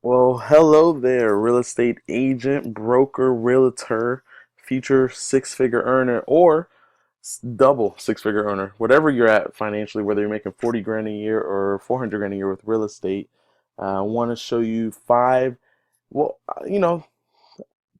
Well, hello there, real estate agent, broker, realtor, future six-figure earner, or double six-figure earner. Whatever you're at financially, whether you're making 40 grand a year or 400 grand a year with real estate, I want to show you five. Well, they're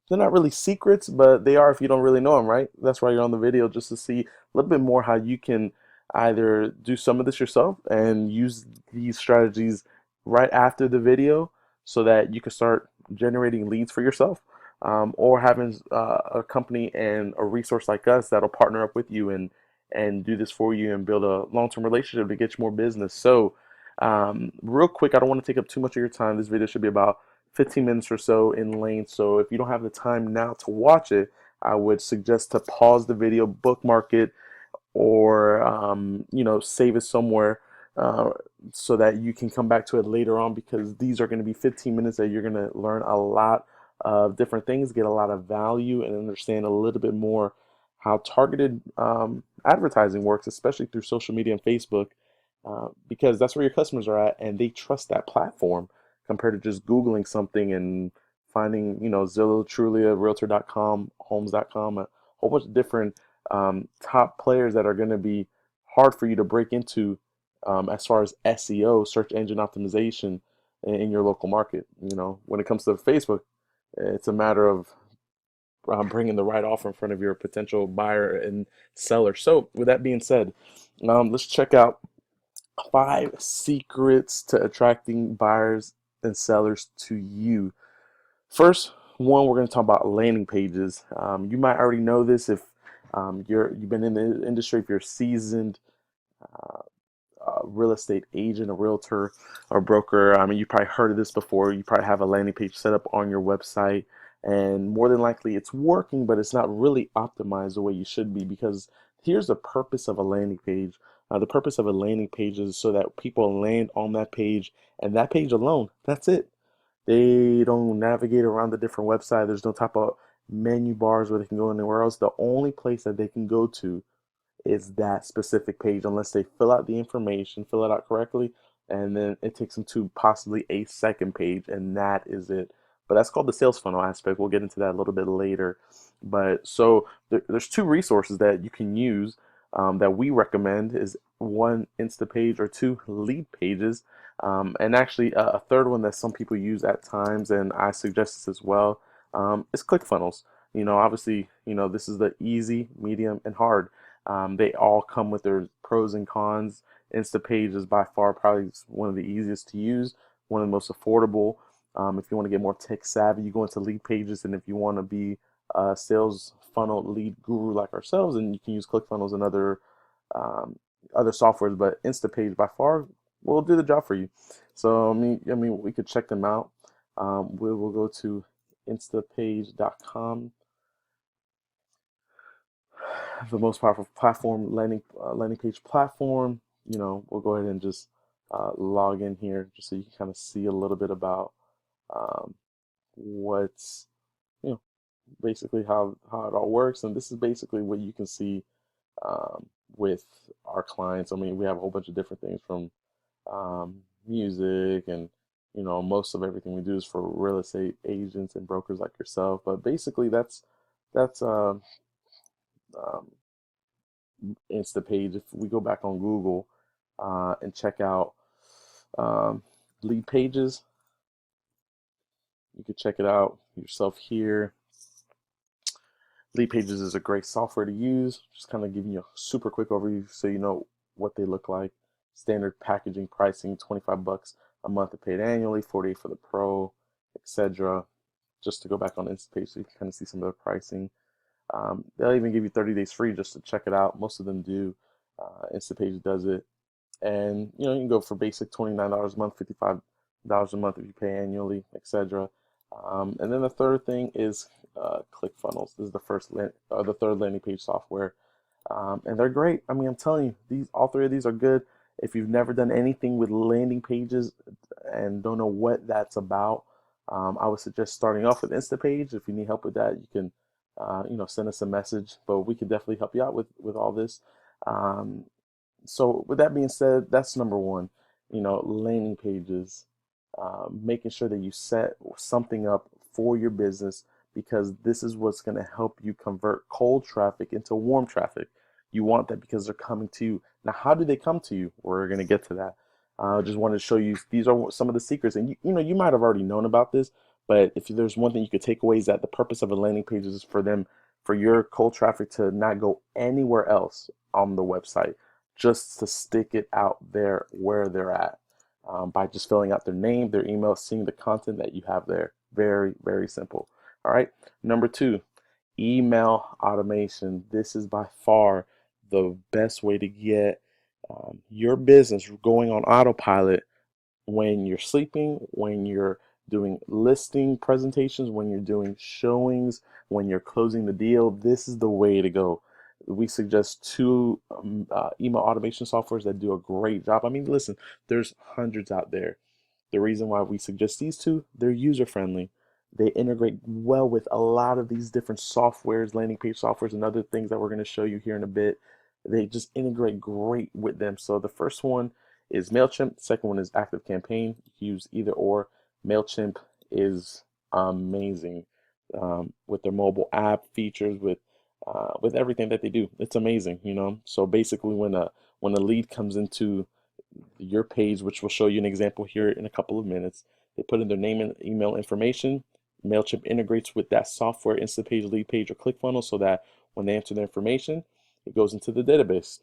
not really secrets, but they are if you don't really know them, right? That's why you're on the video, just to see a little bit more how you can either do some of this yourself and use these strategies right after the video so that you can start generating leads for yourself, or having a company and a resource like us that'll partner up with you and do this for you and build a long-term relationship to get you more business. So, real quick, I don't want to take up too much of your time. This video should be about 15 minutes or so in length. So if you don't have the time now to watch it, I would suggest to pause the video, bookmark it, or save it somewhere, uh, so that you can come back to it later on, because these are going to be 15 minutes that you're going to learn a lot of different things, get a lot of value, and understand a little bit more how targeted advertising works, especially through social media and Facebook, because that's where your customers are at, and they trust that platform compared to just Googling something and finding, Zillow, Trulia, Realtor.com, Homes.com, a whole bunch of different top players that are going to be hard for you to break into, as far as SEO, search engine optimization, in your local market. When it comes to Facebook, it's a matter of bringing the right offer in front of your potential buyer and seller. So, with that being said, let's check out five secrets to attracting buyers and sellers to you. First one, we're going to talk about landing pages. You might already know this if you've been in the industry, if you're a seasoned real estate agent, a realtor, or broker. I mean, you probably heard of this before. You probably have a landing page set up on your website, and more than likely it's working, but it's not really optimized the way you should be, because here's the purpose of a landing page. The purpose of a landing page is so that people land on that page, and that page alone, that's it. They don't navigate around the different website. There's no type of menu bars where they can go anywhere else. The only place that they can go to is that specific page, unless they fill out the information, fill it out correctly, and then it takes them to possibly a second page, and that is it. But that's called the sales funnel aspect. We'll get into that a little bit later. But so there's two resources that you can use, that we recommend, is one, Instapage, or two, Lead Pages. And actually, a third one that some people use at times, and I suggest this as well, is ClickFunnels. Obviously, this is the easy, medium, and hard. They all come with their pros and cons. Instapage is by far probably one of the easiest to use, one of the most affordable. If you want to get more tech savvy, you go into Lead Pages, and if you want to be a sales funnel lead guru like ourselves, and you can use ClickFunnels and other softwares. But Instapage by far will do the job for you. So I mean, we could check them out. We will go to instapage.com, the most powerful platform, landing page platform. We'll go ahead and just log in here, just so you can kind of see a little bit about um, what's you know basically how it all works. And this is basically what you can see with our clients. I mean, we have a whole bunch of different things, from music, and most of everything we do is for real estate agents and brokers like yourself. But basically, that's um, Instapage. If we go back on Google and check out um, Lead Pages, you can check it out yourself here. Lead Pages is a great software to use. Just kind of giving you a super quick overview so you know what they look like. Standard packaging pricing, 25 bucks a month to paid annually, 48 for the pro, etc. Just to go back on Instapage so you can kind of see some of the pricing. They'll even give you 30 days free just to check it out. Most of them do. Instapage does it. And you can go for basic $29 a month, $55 a month if you pay annually, etc. And then the third thing is ClickFunnels. This is the third landing page software, and they're great. I mean, I'm telling you, all three of these are good. If you've never done anything with landing pages and don't know what that's about, I would suggest starting off with Instapage. If you need help with that, you can send us a message. But we can definitely help you out with all this. So with that being said, that's number one. Landing pages. making sure that you set something up for your business, because this is what's going to help you convert cold traffic into warm traffic. You want that because they're coming to you. Now, how do they come to you? We're going to get to that. I just wanted to show you these are some of the secrets, and you might have already known about this, but if there's one thing you could take away is that the purpose of a landing page is for your cold traffic to not go anywhere else on the website, just to stick it out there where they're at, by just filling out their name, their email, seeing the content that you have there. Very, very simple. All right. Number two, email automation. This is by far the best way to get your business going on autopilot when you're sleeping, when you're doing listing presentations, when you're doing showings, when you're closing the deal. This is the way to go. We suggest two email automation softwares that do a great job. I mean, listen, there's hundreds out there. The reason why we suggest these two, they're user friendly. They integrate well with a lot of these different softwares, landing page softwares, and other things that we're going to show you here in a bit. They just integrate great with them. So the first one is MailChimp. The second one is ActiveCampaign. You can use either or. MailChimp is amazing with their mobile app features, with everything that they do. It's amazing, you know. So basically, when a lead comes into your page, which we'll show you an example here in a couple of minutes, they put in their name and email information. MailChimp integrates with that software, Instant Page, Lead Page, or ClickFunnels, so that when they enter their information, it goes into the database.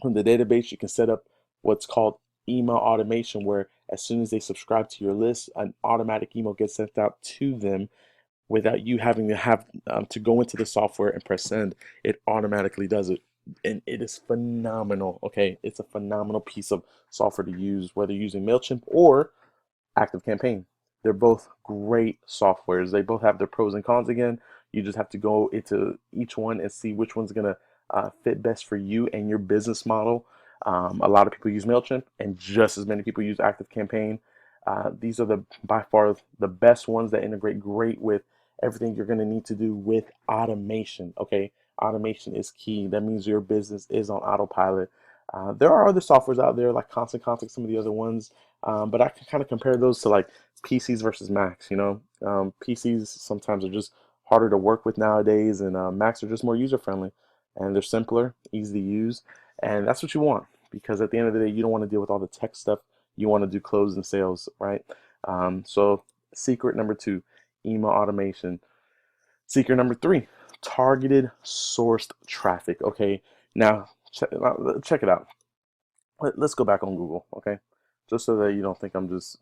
From the database, you can set up what's called email automation, where as soon as they subscribe to your list, an automatic email gets sent out to them without you having to have to go into the software and press send. It automatically does it, and it is phenomenal. Okay, it's a phenomenal piece of software to use, whether you're using MailChimp or ActiveCampaign. They're both great softwares. They both have their pros and cons. Again, you just have to go into each one and see which one's gonna fit best for you and your business model. A lot of people use MailChimp, and just as many people use ActiveCampaign. These are by far the best ones that integrate great with everything you're going to need to do with automation. Okay, automation is key. That means your business is on autopilot. There are other softwares out there like Constant Contact, some of the other ones, but I can kind of compare those to like PCs versus Macs. You know, PCs sometimes are just harder to work with nowadays, and Macs are just more user friendly, and they're simpler, easy to use, and that's what you want, because at the end of the day, you don't want to deal with all the tech stuff. You want to do close and sales, right? So secret number two, email automation. Secret number three, targeted sourced traffic. Okay, now check it out. Let's go back on Google, okay? Just so that you don't think I'm just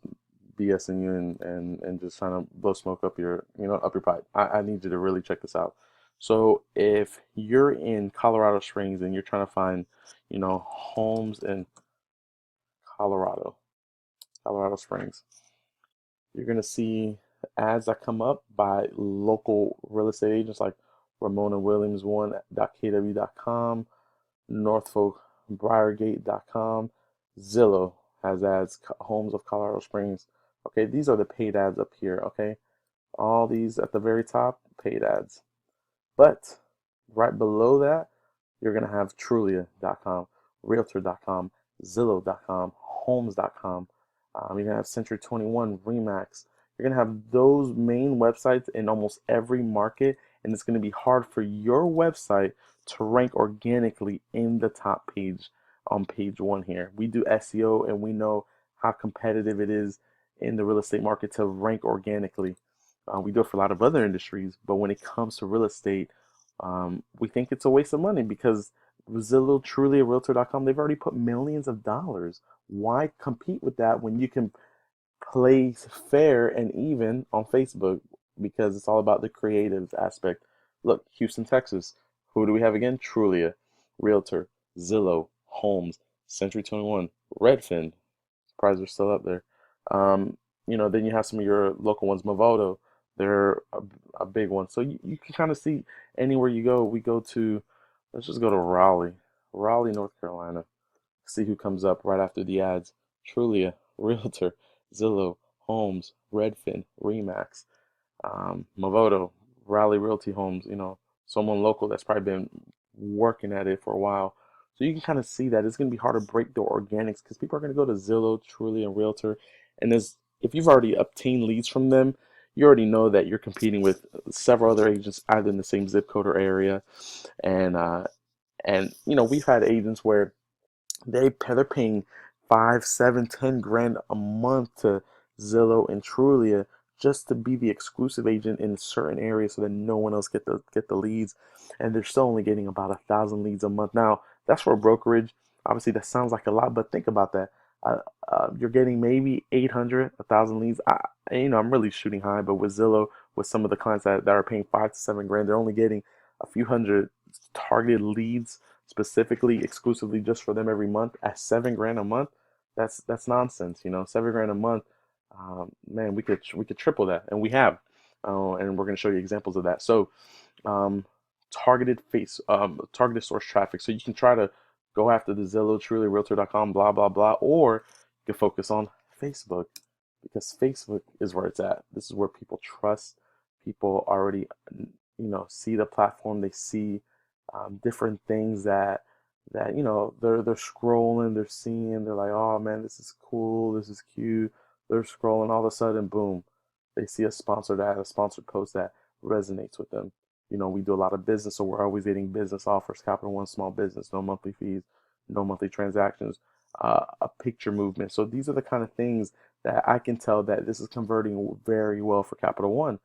BSing you and just trying to blow smoke up your, up your pipe. I need you to really check this out. So if you're in Colorado Springs and you're trying to find, homes in Colorado, Colorado Springs, you're going to see ads that come up by local real estate agents like Ramona Williams 1.kw.com, Norfolk Briargate.com. Zillow has ads, Homes of Colorado Springs. Okay, these are the paid ads up here. Okay, all these at the very top, paid ads. But right below that, you're going to have Trulia.com, Realtor.com, Zillow.com, Homes.com. You're going to have Century 21, Remax. You're going to have those main websites in almost every market, and it's going to be hard for your website to rank organically in the top page on page one here. We do SEO, and we know how competitive it is in the real estate market to rank organically. We do it for a lot of other industries, but when it comes to real estate, we think it's a waste of money because Zillow, Trulia, Realtor.com, they've already put millions of dollars. Why compete with that when you can play fair and even on Facebook? Because it's all about the creative aspect. Look, Houston, Texas. Who do we have again? Trulia, Realtor, Zillow, Homes, Century 21, Redfin. Surprised they're still up there. Then you have some of your local ones, Movoto. They're a big one. So you can kind of see anywhere you go. We go to, let's just go to Raleigh, North Carolina. See who comes up right after the ads. Trulia, Realtor, Zillow, Homes, Redfin, Remax, Movoto, Raleigh Realty Homes, someone local that's probably been working at it for a while. So you can kind of see that it's going to be hard to break the organics because people are going to go to Zillow, Trulia, and Realtor, and there's if you've already obtained leads from them, you already know that you're competing with several other agents either in the same zip code or area. And we've had agents where they're paying 5, 7, 10 grand a month to Zillow and Trulia just to be the exclusive agent in certain areas so that no one else get the leads, and they're still only getting about 1,000 leads a month. Now that's for a brokerage. Obviously, that sounds like a lot, but think about that. Uh, you're getting maybe 800, 1,000 leads. I'm really shooting high, but with Zillow, with some of the clients that are paying 5 to 7 grand, they're only getting a few hundred targeted leads specifically exclusively just for them every month at 7 grand a month. That's nonsense. 7 grand a month. Man, we could triple that, and we have, and we're going to show you examples of that. So um, targeted source traffic. So you can try to go after the Zillow, Truly, Realtor.com, blah blah blah, or you can focus on Facebook because Facebook is where it's at. This is where people trust. People already, see the platform. They see different things that they're scrolling, they're seeing, they're like, oh man, this is cool, this is cute. They're scrolling, all of a sudden, boom, they see a sponsored ad, a sponsored post that resonates with them. We do a lot of business, so we're always getting business offers. Capital One small business, no monthly fees, no monthly transactions, a picture movement. So these are the kind of things that I can tell that this is converting very well for Capital One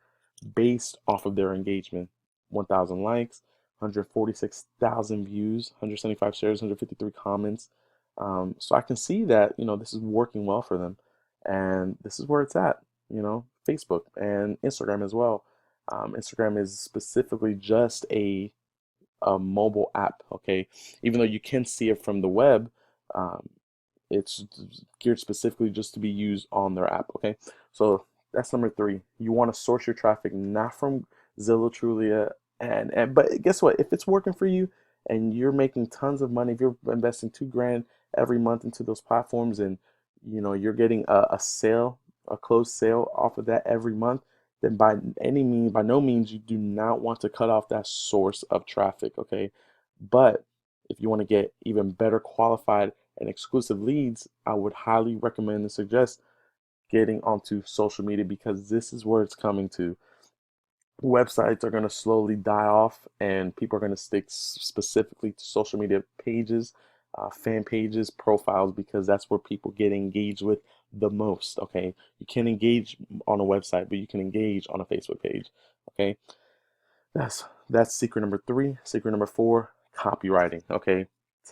based off of their engagement. 1,000 likes, 146,000 views, 175 shares, 153 comments. So I can see that, this is working well for them. And this is where it's at, Facebook and Instagram as well. Instagram is specifically just a mobile app, okay? Even though you can see it from the web, um, it's geared specifically just to be used on their app, okay? So that's number three. You want to source your traffic not from Zillow, Trulia, but guess what? If it's working for you and you're making tons of money, if you're investing 2 grand every month into those platforms, and you're getting a sale, a closed sale off of that every month, then by no means, you do not want to cut off that source of traffic, okay? But if you want to get even better qualified and exclusive leads, I would highly recommend and suggest getting onto social media because this is where it's coming to. Websites are going to slowly die off, and people are going to stick specifically to social media pages, fan pages, profiles, because that's where people get engaged with the most. Okay, you can engage on a website, but you can engage on a Facebook page. Okay, that's secret number three. Secret number four, copywriting. Okay,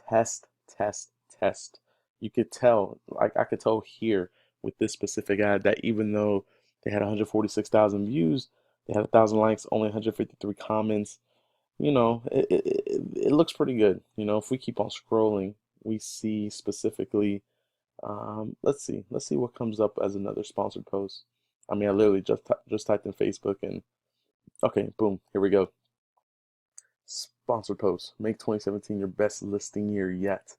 test, test, test. You could tell, like I could tell here with this specific ad, that even though they had 146,000 views, they had 1,000 likes, only 153 comments. It looks pretty good. If we keep on scrolling, we see specifically. Let's see what comes up as another sponsored post. I mean, I literally just typed in Facebook, and okay, boom, here we go. Sponsored post. Make 2017 your best listing year yet.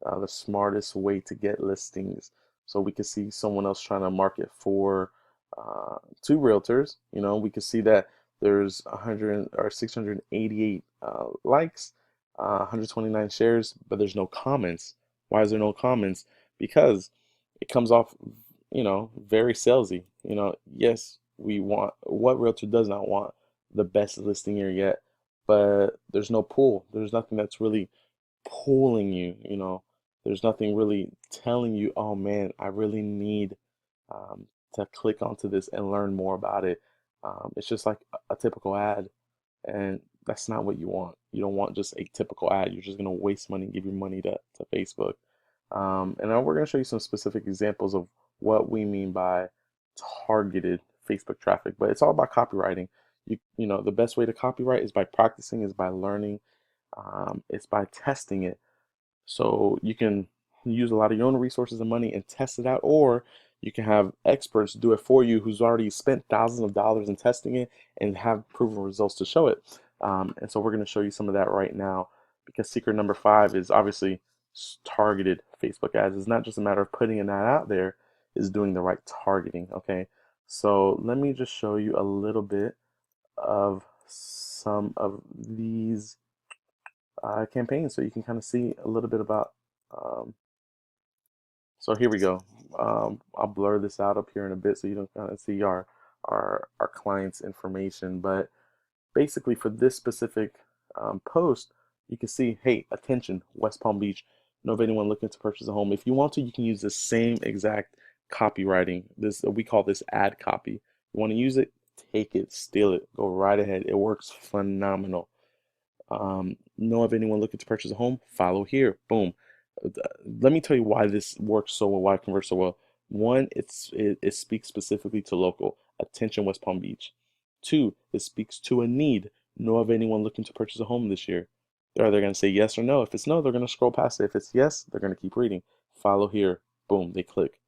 The smartest way to get listings. So we could see someone else trying to market for two realtors. We could see that there's 100 or 688 likes, 129 shares, but there's no comments. Why is there no comments? Because it comes off, very salesy. Yes, we want, what realtor does not want the best listing year yet? But there's no pull. There's nothing that's really pulling you, There's nothing really telling you, oh man, I really need um, to click onto this and learn more about it. It's just like a typical ad, and that's not what you want. You don't want just a typical ad. You're just going to waste money and give your money to Facebook. And now we're going to show you some specific examples of what we mean by targeted Facebook traffic, but it's all about copywriting. The best way to copyright is by practicing, is by learning, it's by testing it. So you can use a lot of your own resources and money and test it out, or you can have experts do it for you who's already spent thousands of dollars in testing it and have proven results to show it. And so we're going to show you some of that right now, because secret number five is obviously targeted Facebook ads. It's not just a matter of putting an ad out there, it's doing the right targeting. Okay, so let me just show you a little bit of some of these campaigns so you can kind of see a little bit about um, So here we go. I'll blur this out up here in a bit so you don't kind of see our client's information. But basically, for this specific post, you can see, hey, attention, West Palm Beach. Know of anyone looking to purchase a home? If you want to, you can use the same exact copywriting. This we call this ad copy. You want to use it? Take it, steal it, go right ahead. It works phenomenal. Know of anyone looking to purchase a home? Follow here. Boom. Let me tell you why this works so well, why it converts so well. One, it speaks specifically to local. Attention, West Palm Beach. Two, it speaks to a need. Know of anyone looking to purchase a home this year? They're either going to say yes or no. If it's no, they're going to scroll past it. If it's yes, they're going to keep reading. Follow here. Boom, they click.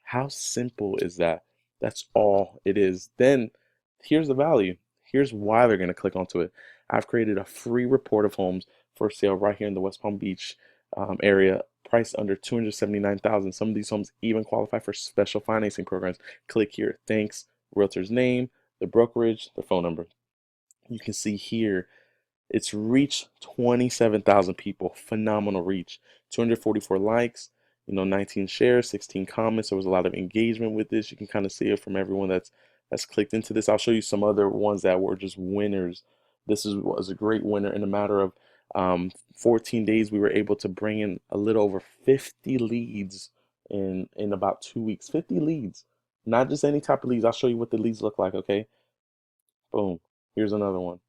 How simple is that? That's all it is. Then here's the value. Here's why they're going to click onto it. I've created a free report of homes for sale right here in the West Palm Beach area, priced under 279,000. Some of these homes even qualify for special financing programs. Click here. Thanks. Realtor's name, the brokerage, the phone number. You can see here it's reached 27,000 people. Phenomenal reach. 244 likes, 19 shares, 16 comments. There was a lot of engagement with this. You can kind of see it from everyone that's clicked into this. I'll show you some other ones that were just winners. Was a great winner. In a matter of 14 days, we were able to bring in a little over 50 leads in about 2 weeks. 50 leads, not just any type of leads. I'll show you what the leads look like. Okay, boom. Here's another one.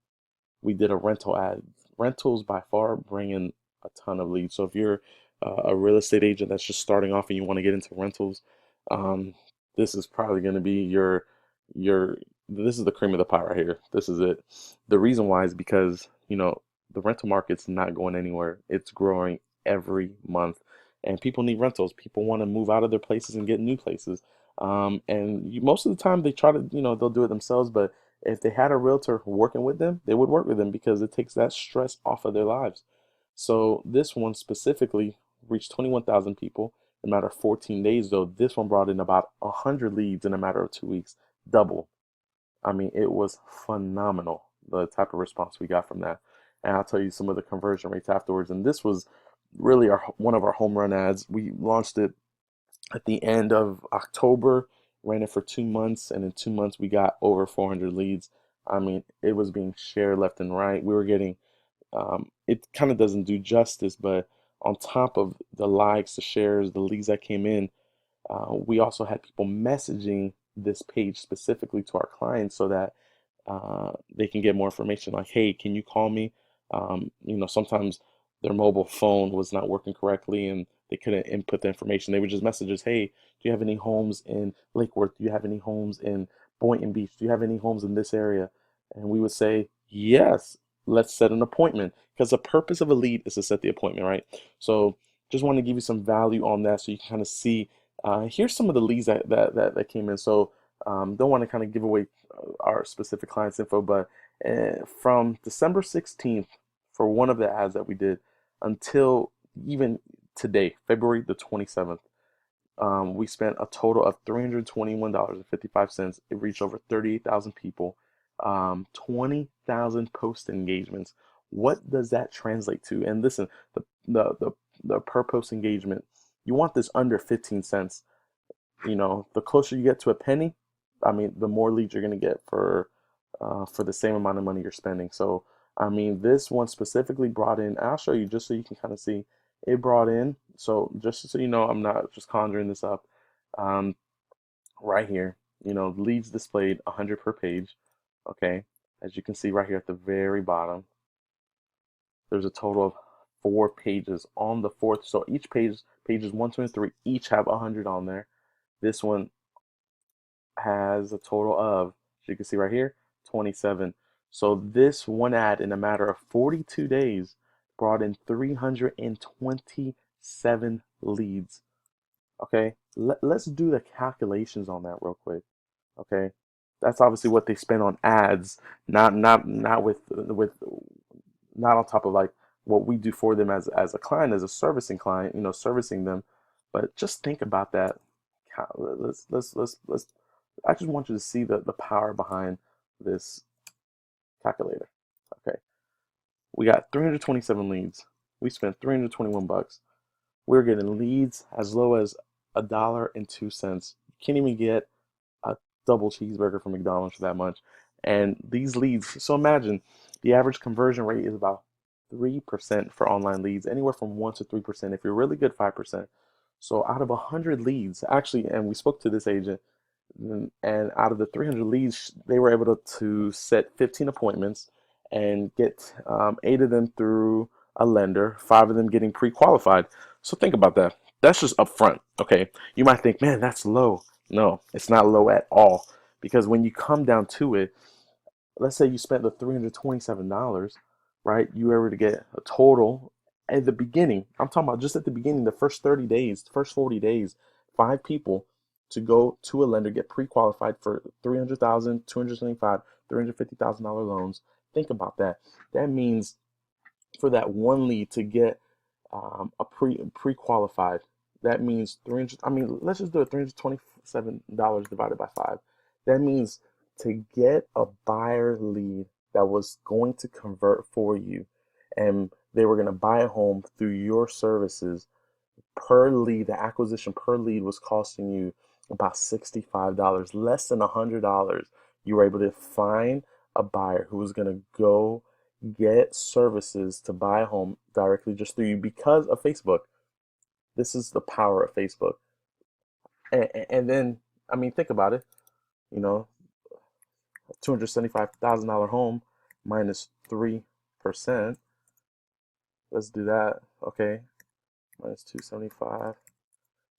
We did a rental ad. Rentals by far bring in a ton of leads. So if you're a real estate agent that's just starting off and you want to get into rentals, um, this is probably going to be your this is the cream of the pie right here. This is it. The reason why is because the rental market's not going anywhere. It's growing every month, and people need rentals. People want to move out of their places and get new places. Most of the time they try to they'll do it themselves, but if they had a realtor working with them, they would work with them because it takes that stress off of their lives. So this one specifically reached 21,000 people in a matter of 14 days, though. This one brought in about 100 leads in a matter of 2 weeks, double. I mean, it was phenomenal, the type of response we got from that. And I'll tell you some of the conversion rates afterwards. And this was really one of our home run ads. We launched it at the end of October, ran it for 2 months, and in 2 months we got over 400 leads. I mean, it was being shared left and right. We were getting, it kind of doesn't do justice, but on top of the likes, the shares, the leads that came in, we also had people messaging this page specifically to our clients so that they can get more information like, hey, can you call me? Sometimes their mobile phone was not working correctly and they couldn't input the information. They would just message us, hey, do you have any homes in Lake Worth? Do you have any homes in Boynton Beach? Do you have any homes in this area? And we would say, yes, let's set an appointment, because the purpose of a lead is to set the appointment, right? So just want to give you some value on that so you can kind of see. Here's some of the leads that came in. So don't want to kind of give away our specific clients info, but from December 16th for one of the ads that we did until even today, February the 27th, we spent a total of $321.55. It reached over 38,000 people, 20,000 post engagements. What does that translate to? And listen, the per post engagement, you want this under 15 cents. The closer you get to a penny, I mean, the more leads you're going to get for the same amount of money you're spending. So, I mean, this one specifically brought in, I'll show you just so you can kind of see, it brought in, so just so you know, I'm not just conjuring this up, um, right here, leads displayed 100 per page, okay? As you can see right here at the very bottom, there's a total of 4 pages on the fourth. So each page, pages 1, 2, and 3, each have 100 on there. This one has a total of, as you can see right here, 27. So this one ad in a matter of 42 days brought in 327 leads. Okay, let's do the calculations on that real quick. Okay, that's obviously what they spend on ads, not with not on top of like what we do for them as a client, as a servicing client, servicing them. But just think about that. Let's I just want you to see the power behind this calculator. Okay, we got 327 leads. We spent 321 bucks. We're getting leads as low as $1.02. You can't even get a double cheeseburger from McDonald's for that much. And these leads, so imagine the average conversion rate is about 3% for online leads, anywhere from 1 to 3%. If you're really good, 5%. So out of 100 leads, actually, and we spoke to this agent, and out of the 300 leads, they were able to set 15 appointments and get 8 of them through a lender, 5 of them getting pre-qualified. So think about that. That's just upfront, okay? You might think, man, that's low. No, it's not low at all. Because when you come down to it, let's say you spent the $327, right? You were able to get a total at the beginning. I'm talking about just at the beginning, the first 30 days, first 40 days, 5 people to go to a lender, get pre-qualified for 300,000, 275, $350,000 loans. Think about that. That means for that one lead to get a pre-qualified, that means 300. I mean, let's just do it. $327 divided by 5. That means to get a buyer lead that was going to convert for you, and they were going to buy a home through your services, per lead, the acquisition per lead was costing you about $65, less than $100. You were able to find a buyer who was going to go get services to buy a home directly just through you because of Facebook. This is the power of Facebook. And then, I mean, think about it. You know, a $275,000 home minus 3%. Let's do that. Okay, minus 275.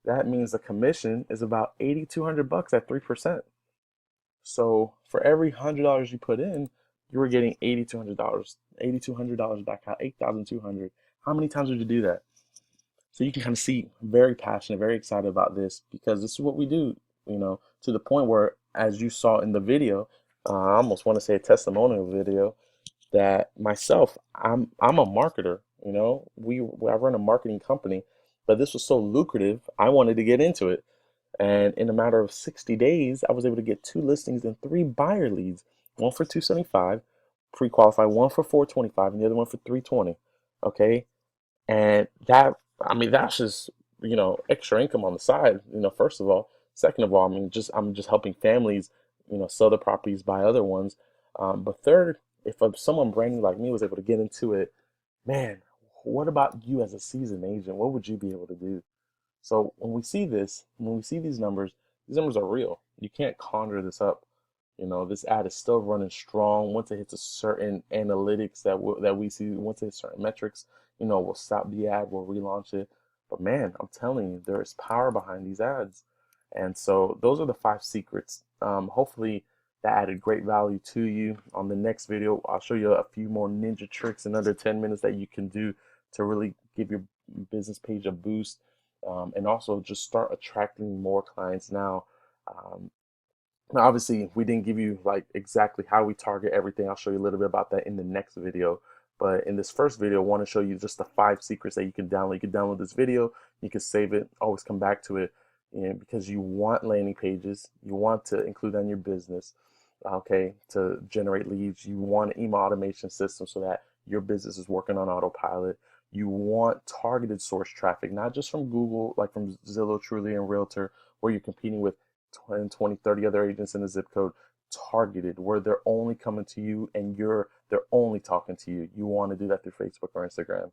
That means the commission is about $8,200 at 3%. So for every $100 you put in, you were getting $8,200. $8,200 back out, 8,200. How many times would you do that? So you can kind of see, I'm very passionate, very excited about this because this is what we do, to the point where, as you saw in the video, I almost want to say a testimonial video, that myself, I'm a marketer, I run a marketing company, but this was so lucrative, I wanted to get into it. And in a matter of 60 days, I was able to get 2 listings and 3 buyer leads, one for 275, pre-qualified, one for 425, and the other one for 320. Okay. And that, I mean, that's just, extra income on the side, first of all. Second of all, I mean, I'm just helping families, sell their properties, buy other ones. But third, if someone brand new like me was able to get into it, man, what about you as a seasoned agent? What would you be able to do? So when we see this, when we see these numbers are real. You can't conjure this up. This ad is still running strong. Once it hits a certain analytics that we see, once it hits certain metrics, we'll stop the ad, we'll relaunch it. But man, I'm telling you, there is power behind these ads. And so those are the 5 secrets. Hopefully that added great value to you. On the next video, I'll show you a few more ninja tricks in under 10 minutes that you can do to really give your business page a boost, and also just start attracting more clients now. Now, obviously, we didn't give you like exactly how we target everything. I'll show you a little bit about that in the next video. But in this first video, I want to show you just the 5 secrets that you can download. You can download this video, you can save it, always come back to it, because you want landing pages, you want to include that in your business, okay, to generate leads. You want an email automation system so that your business is working on autopilot. You want targeted source traffic, not just from Google, like from Zillow, Trulia, and Realtor, where you're competing with 10, 20, 30 other agents in the zip code. Targeted, where they're only coming to you and they're only talking to you. You want to do that through Facebook or Instagram.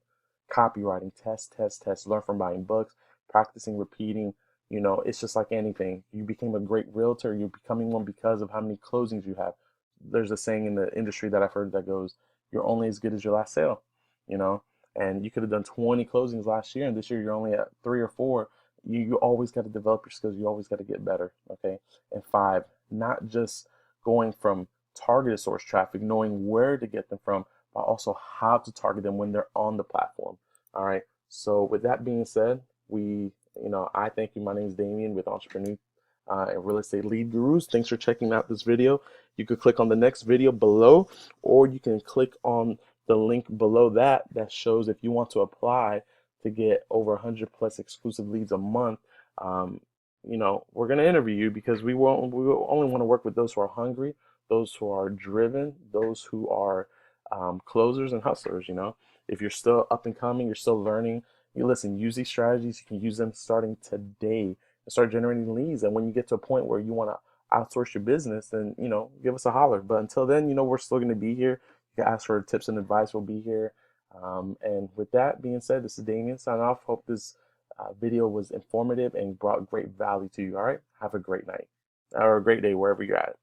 Copywriting, test, learn from buying books, practicing, repeating. It's just like anything. You became a great realtor, you're becoming one because of how many closings you have. There's a saying in the industry that I've heard that goes, you're only as good as your last sale, you know, and you could have done 20 closings last year and this year you're only at 3 or 4. You always got to develop your skills. You always got to get better. Okay. And 5, not just going from targeted source traffic, knowing where to get them from, but also how to target them when they're on the platform. All right. So with that being said, I thank you. My name is Damien with EntrepreNEW and Real Estate Lead Gurus. Thanks for checking out this video. You could click on the next video below, or you can click on the link below that shows if you want to apply to get over 100 plus exclusive leads a month. We're going to interview you because we will only want to work with those who are hungry, those who are driven, those who are closers and hustlers. If you're still up and coming, you're still learning, you listen, use these strategies. You can use them starting today and start generating leads. And when you get to a point where you want to outsource your business, then, give us a holler. But until then, we're still going to be here. You can ask for tips and advice. We'll be here. And with that being said, this is Damien signing off. Hope this video was informative and brought great value to you. All right. Have a great night or a great day wherever you're at.